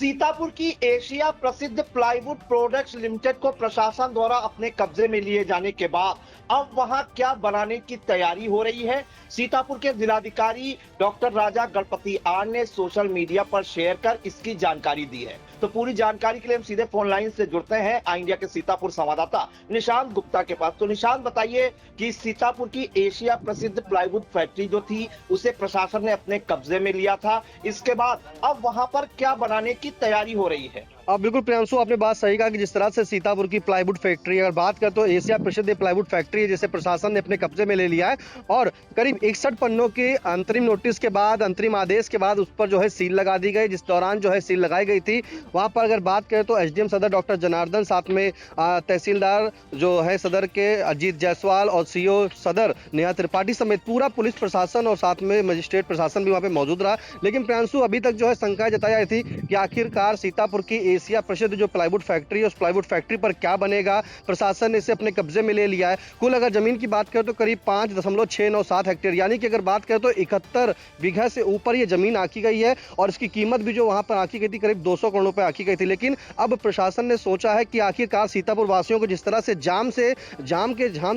सीतापुर की एशिया प्रसिद्ध plywood products limited को प्रशासन द्वारा अपने कब्जे में लिए जाने के बाद अब वहां क्या बनाने की तैयारी हो रही है। सीतापुर के जिलाधिकारी डॉक्टर राजा गणपति आर ने सोशल मीडिया पर शेयर कर इसकी जानकारी दी है। तो पूरी जानकारी के लिए हम सीधे फोन लाइन से जुड़ते हैं आई इंडिया के सीतापुर संवाददाता निशांत गुप्ता के पास। तो निशांत, बताइए कि सीतापुर की एशिया प्रसिद्ध प्लाईवुड फैक्ट्री जो थी उसे प्रशासन ने अपने कब्जे में लिया था, इसके बाद अब वहां पर क्या बनाने की तैयारी हो रही है। बिल्कुल प्रियांशु, आपने बात सही कहा कि जिस तरह से सीतापुर की प्लाईवुड फैक्ट्री, अगर बात करें तो एशिया प्रसिद्ध प्लाईवुड फैक्ट्री है जिसे प्रशासन ने अपने कब्जे में ले लिया है और करीब 61 पन्नों के अंतरिम नोटिस के बाद, अंतरिम आदेश के बाद उस पर जो है सील लगा दी गई। जिस दौरान जो है सील लगाई गई थी वहां पर अगर बात करें तो एसडीएम सदर डॉक्टर जनार्दन, साथ में तहसीलदार जो है सदर के अजीत जायसवाल और सीओ सदर नेहा त्रिपाठी समेत पूरा पुलिस प्रशासन और साथ में मजिस्ट्रेट प्रशासन भी वहां पे मौजूद रहा। लेकिन प्रियांशु, अभी तक जो है शंका जताई आई थी कि आखिरकार सीतापुर की एशिया प्रसिद्ध जो प्लाईवुड फैक्ट्री है उस प्लाईवुड फैक्ट्री पर क्या बनेगा। प्रशासन ने इसे अपने कब्जे में ले लिया है। कुल अगर जमीन की बात करें तो करीब 5.697 हेक्टेयर, यानी कि अगर बात करें तो 71 बीघा से ऊपर ये जमीन आंकी गई है और इसकी कीमत भी जो वहां पर आंकी गई थी करीब 200 करोड़ रुपए आंकी गई थी। लेकिन अब प्रशासन ने सोचा है कि आखिरकार सीतापुर वासियों को जिस तरह से जाम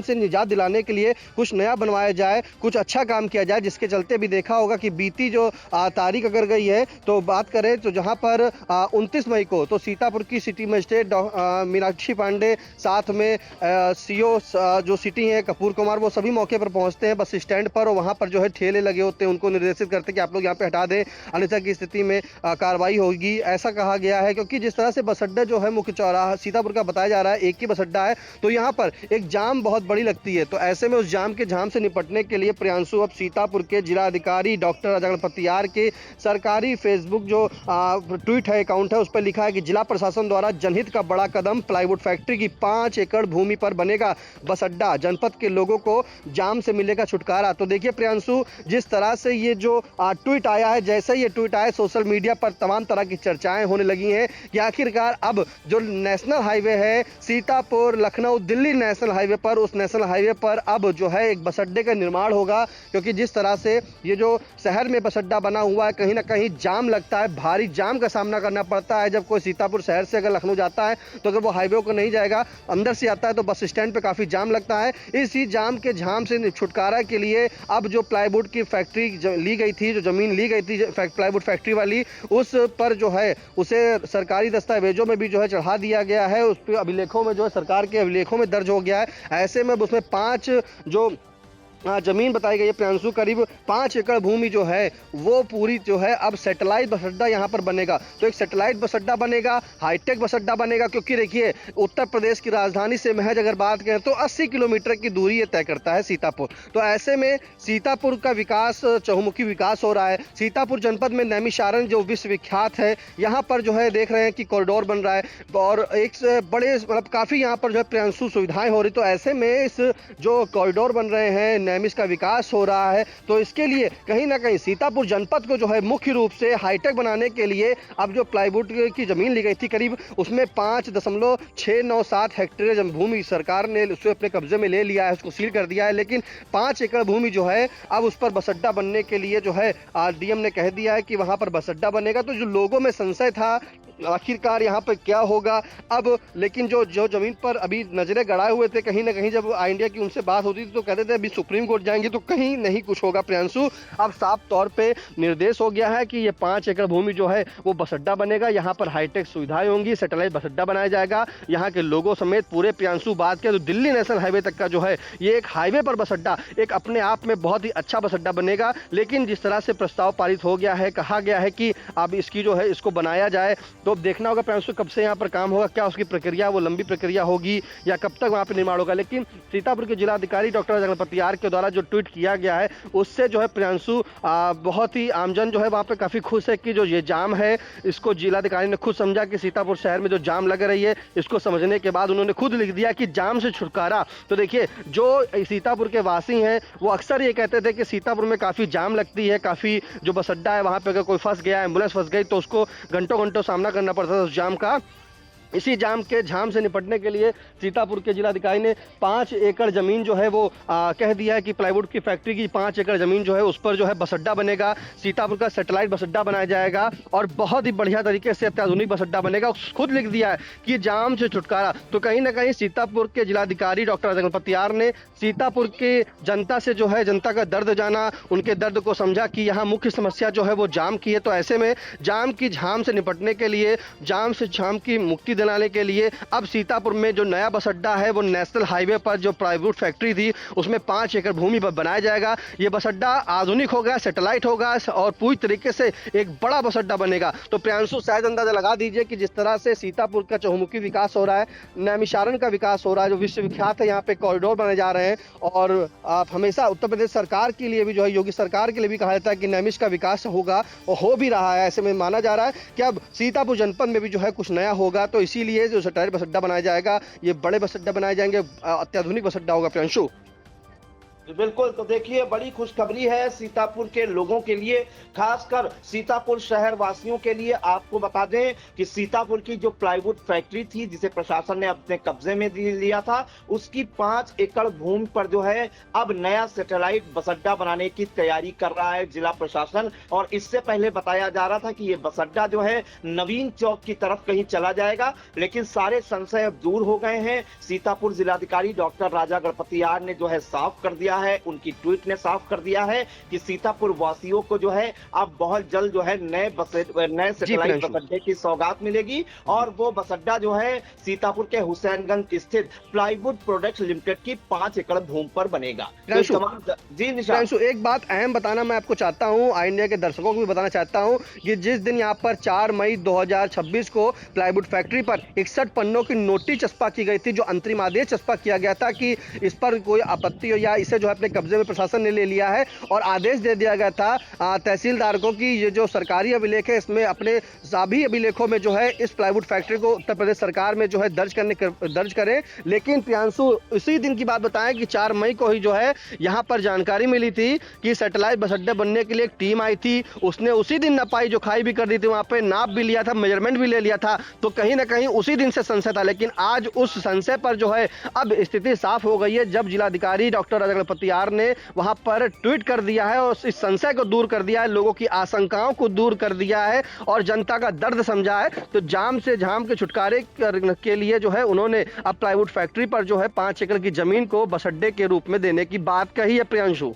से निजात दिलाने के लिए कुछ नया बनवाया जाए, कुछ अच्छा काम किया जाए, जिसके चलते भी देखा होगा कि बीती जो तारीख अगर गई है तो बात करें तो जहां पर 29 मई को तो सीतापुर की सिटी मजिस्ट्रेट मीनाक्षी पांडे, साथ में सीओ जो सिटी है कपूर कुमार, वो सभी मौके पर पहुंचते हैं बस स्टैंड पर और वहां पर जो है ठेले लगे होते हैं उनको निर्देशित करते हैं कि आप लोग यहाँ पे हटा दें, अन्यथा की स्थिति में कार्रवाई होगी, ऐसा कहा गया है। क्योंकि जिस तरह से बस अड्डा जो है मुख्य चौराहा सीतापुर का बताया जा रहा है, एक ही बस अड्डा है, तो यहाँ पर एक जाम बहुत बड़ी लगती है। तो ऐसे में उस जाम के झाम से निपटने के लिए प्रियांशु अब सीतापुर के जिलाधिकारी डॉक्टर राजा गणपति आर के सरकारी फेसबुक जो ट्वीट है, अकाउंट है, उस पर लिखा है कि जिला प्रशासन द्वारा जनहित का बड़ा कदम, प्लाईवुड फैक्ट्री की 5 एकड़ भूमि पर बनेगा बस अड्डा, जनपद के लोगों को जाम से मिलेगा छुटकारा। तो देखिए प्रियांशु, जिस तरह से ये जो ट्वीट आया है, जैसे ये ट्वीट आया सोशल मीडिया पर तमाम तरह की चर्चाएं होने लगी हैं कि आखिरकार अब जो नेशनल हाईवे है सीतापुर लखनऊ दिल्ली नेशनल हाईवे पर, उस नेशनल हाईवे पर अब जो है एक बस अड्डे का निर्माण होगा। क्योंकि जिस तरह से ये जो शहर में बस अड्डा बना हुआ है, कहीं ना कहीं जाम लगता है, भारी जाम का सामना करना पड़ता है। जब कोई सीतापुर शहर से अगर लखनऊ जाता है तो अगर वो हाईवे को नहीं जाएगा, अंदर से आता है तो बस स्टैंड पे काफी जाम लगता है। इसी जाम के झाम से छुटकारा के लिए अब जो प्लाईवुड की फैक्ट्री ली गई थी, जो जमीन ली गई थी प्लाईवुड फैक्ट्री वाली, उस पर जो है उसे सरकारी दस्तावेजों में भी जो है चढ़ा दिया गया है, उस पर अभिलेखों में जो है सरकार के अभिलेखों में दर्ज हो गया है। ऐसे में उसमें 5 जो जमीन बताई गई है प्रियांशु, करीब 5 एकड़ भूमि जो है वो पूरी जो है अब सैटेलाइट बस अड्डा यहाँ पर बनेगा। तो एक सैटेलाइट बस अड्डा बनेगा, हाईटेक बस अड्डा बनेगा। क्योंकि देखिए उत्तर प्रदेश की राजधानी से महज अगर बात करें तो 80 किलोमीटर की दूरी ये तय करता है सीतापुर। तो ऐसे में सीतापुर का विकास, चहुमुखी विकास हो रहा है। सीतापुर जनपद में नैमिषारण्य जो विश्वविख्यात है, यहाँ पर जो है देख रहे हैं कि कॉरिडोर बन रहा है और एक से बड़े मतलब काफ़ी यहाँ पर जो है प्रियांशु सुविधाएं हो रही। तो ऐसे में इस जो कॉरिडोर बन रहे हैं, नैमिष का विकास हो रहा है, तो इसके लिए कहीं ना कहीं सीतापुर जनपद को जो है मुख्य रूप से हाईटेक बनाने के लिए अब जो प्लाईवुड की जमीन ली गई थी करीब, उसमें 5.697 हेक्टेयर भूमि सरकार ने उसे अपने कब्जे में ले लिया है, उसको सील कर दिया है। लेकिन 5 एकड़ भूमि जो है अब उस पर बस अड्डा बनने के लिए जो है डीएम ने कह दिया है कि वहां पर बस अड्डा बनेगा। तो जो लोगों में संशय था आखिरकार यहाँ पर क्या होगा अब, लेकिन जो जमीन पर अभी नजरें गड़ाए हुए थे, कहीं ना कहीं जब आई इंडिया की उनसे बात होती थी तो कहते थे अभी सुप्रीम कोर्ट जाएंगे तो कहीं नहीं कुछ होगा। प्रियांशु, अब साफ तौर पे निर्देश हो गया है कि ये 5 एकड़ भूमि जो है वो बस अड्डा बनेगा, यहाँ पर हाईटेक सुविधाएं होंगी, सैटेलाइट बस अड्डा बनाया जाएगा। यहाँ के लोगों समेत पूरे प्रियांशु बात किया तो दिल्ली नेशनल हाईवे तक का जो है ये एक हाईवे पर बस अड्डा एक अपने आप में बहुत ही अच्छा बस अड्डा बनेगा। लेकिन जिस तरह से प्रस्ताव पारित हो गया है, कहा गया है कि अब इसकी जो है इसको बनाया जाए, तो अब देखना होगा प्रियांशु कब से यहाँ पर काम होगा, क्या उसकी प्रक्रिया वो लंबी प्रक्रिया होगी या कब तक वहाँ पर निर्माण होगा। लेकिन सीतापुर के जिलाधिकारी डॉक्टर गणपति आर के द्वारा जो ट्वीट किया गया है उससे जो है प्रियांशु बहुत ही आमजन जो है वहाँ पे काफ़ी खुश है कि जो ये जाम है इसको जिलाधिकारी ने खुद समझा कि सीतापुर शहर में जो जाम लग रही है इसको समझने के बाद उन्होंने खुद लिख दिया कि जाम से छुटकारा। तो देखिए जो सीतापुर के वासी हैं वो अक्सर ये कहते थे कि सीतापुर में काफ़ी जाम लगती है, काफ़ी जो बस अड्डा है वहाँ पे अगर कोई फंस गया, एम्बुलेंस फंस गई तो उसको घंटों घंटों सामना करना पड़ता था उस जाम का। इसी जाम के झाम से निपटने के लिए सीतापुर के जिलाधिकारी ने 5 एकड़ जमीन जो है वो कह दिया है कि प्लाईवुड की फैक्ट्री की 5 एकड़ जमीन जो है उस पर जो है बस अड्डा बनेगा। सीतापुर का सैटेलाइट बस अड्डा बनाया जाएगा और बहुत ही बढ़िया तरीके से अत्याधुनिक बस अड्डा बनेगा। खुद लिख दिया है कि जाम से छुटकारा। तो कहीं ना कहीं सीतापुर के जिलाधिकारी डॉक्टर राजा गणपतियार ने सीतापुर के जनता से जो है जनता का दर्द जाना, उनके दर्द को समझा कि यहाँ मुख्य समस्या जो है वो जाम की है। तो ऐसे में जाम की झाम से निपटने के लिए, जाम से झाम की मुक्ति दिलाने के लिए अब सीतापुर में जो नया बस अड्डा है वो नेशनल हाईवे पर जो प्लाईवुड फैक्ट्री थी उसमें 5 एकड़ भूमि पर बनाया जाएगा। ये बस अड्डा आधुनिक होगा, सैटेलाइट होगा और पूरी तरीके से एक बड़ा बस अड्डा बनेगा। तो प्रियांशु शायद अंदाजा लगा दीजिए कि जिस तरह से सीतापुर का चहुमुखी विकास हो रहा है, नैमिषारण्य का विकास हो रहा है, जो विश्वविख्यात है, यहाँ पे कॉरिडोर बने जा रहे हैं। और आप हमेशा उत्तर प्रदेश सरकार के लिए भी जो है, योगी सरकार के लिए भी कहा जाता है कि नैमिष का विकास होगा और हो भी रहा है। ऐसे में माना जा रहा है कि अब सीतापुर जनपद में भी जो है कुछ नया होगा। तो इसीलिए जो सैटेलाइट बस अड्डा बनाया जाएगा, ये बड़े बस अड्डा बनाए जाएंगे, अत्याधुनिक बस अड्डा होगा। प्रियांशु बिल्कुल, तो देखिए बड़ी खुशखबरी है सीतापुर के लोगों के लिए, खासकर सीतापुर शहर वासियों के लिए। आपको बता दें कि सीतापुर की जो प्लाईवुड फैक्ट्री थी जिसे प्रशासन ने अपने कब्जे में लिया था, उसकी 5 एकड़ भूमि पर जो है अब नया सैटेलाइट बस अड्डा बनाने की तैयारी कर रहा है जिला प्रशासन। और इससे पहले बताया जा रहा था कि ये बस अड्डा जो है नवीन चौक की तरफ कहीं चला जाएगा, लेकिन सारे संशय अब दूर हो गए हैं। सीतापुर जिलाधिकारी डॉक्टर राजा गणपतियार ने जो है साफ कर दिया है, उनकी ट्वीट ने साफ कर दिया है कि सीतापुर वासियों को जो है अब बहुत जल्द जो है नए सैटेलाइट बस अड्डे की सौगात मिलेगी। और वो बस अड्डा जो है सीतापुर के हुसैनगंज स्थित प्लाईवुड प्रोडक्ट्स लिमिटेड की 5 एकड़ भूमि पर बनेगा। जी निशांत, एक बात अहम बताना मैं आपको चाहता हूँ, आई इंडिया के दर्शकों को भी बताना चाहता हूँ कि जिस दिन यहाँ पर 4 मई 2026 को प्लाईवुड फैक्ट्री पर 61 पन्नों की नोटिस चस्पा की गई थी, जो अंतरिम आदेश चस्पा किया गया था कि इस पर कोई आपत्ति हो या इसे जो है अपने कब्जे में प्रशासन ने ले लिया है, और आदेश दे दिया गया था तहसीलदार को कि ये जो सरकारी अभिलेख है इसमें अपने सभी अभिलेखों में जो है इस प्लाईवुड फैक्ट्री को उत्तर प्रदेश सरकार में जो है दर्ज करें। लेकिन प्रियांशु, इसी दिन की बात बताएं कि 4 मई को ही जो है यहाँ पर जानकारी मिली थी कि सैटेलाइट बस अड्डे बनने के लिए एक टीम आई थी, उसने उसी दिन नपाई जो खाई भी कर दी थी, वहां पे नाप भी लिया था, मेजरमेंट भी ले लिया था। तो कहीं ना कहीं उसी दिन से संशय था, लेकिन आज उस संशय पर जो है अब स्थिति साफ हो गई है, जब जिलाधिकारी डॉक्टर राजा गणपतियार ने वहां पर ट्वीट कर दिया है और इस संशय को दूर कर दिया है, लोगों की आशंकाओं को दूर कर दिया है और जनता का दर्द समझा है। तो जाम से झाम के छुटकारे के लिए जो है उन्होंने अब प्लाईवुड फैक्ट्री पर जो है 5 एकड़ की जमीन को बस अड्डे के रूप में देने की बात कही है। प्रियांशु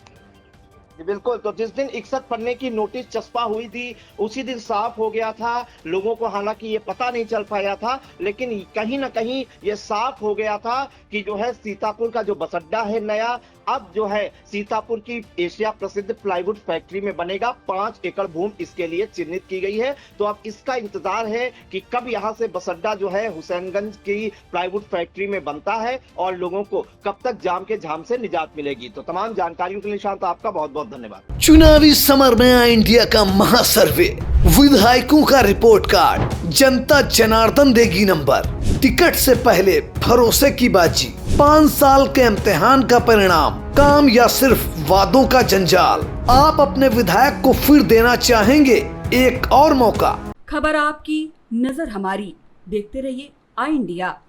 बिल्कुल, तो जिस दिन 61 पन्ने की नोटिस चस्पा हुई थी उसी दिन साफ हो गया था लोगों को, हालांकि ये पता नहीं चल पाया था, लेकिन कहीं ना कहीं ये साफ हो गया था कि जो है सीतापुर का जो बस अड्डा है नया, अब जो है सीतापुर की एशिया प्रसिद्ध प्लाईवुड फैक्ट्री में बनेगा। 5 एकड़ भूमि इसके लिए चिन्हित की गई है। तो अब इसका इंतजार है कि कब यहाँ से बस अड्डा जो है हुसैनगंज की प्लाईवुड फैक्ट्री में बनता है और लोगों को कब तक जाम के झाम से निजात मिलेगी। तो तमाम जानकारियों के लिए निशांत आपका बहुत बहुत धन्यवाद। चुनावी समर में आया इंडिया का महासर्वे, विधायकों का रिपोर्ट कार्ड, जनता जनार्दन देगी नंबर, टिकट से पहले भरोसे की बाजी, 5 साल के इम्तिहान का परिणाम, काम या सिर्फ वादों का जंजाल। आप अपने विधायक को फिर देना चाहेंगे एक और मौका। खबर आपकी, नजर हमारी, देखते रहिए आई इंडिया।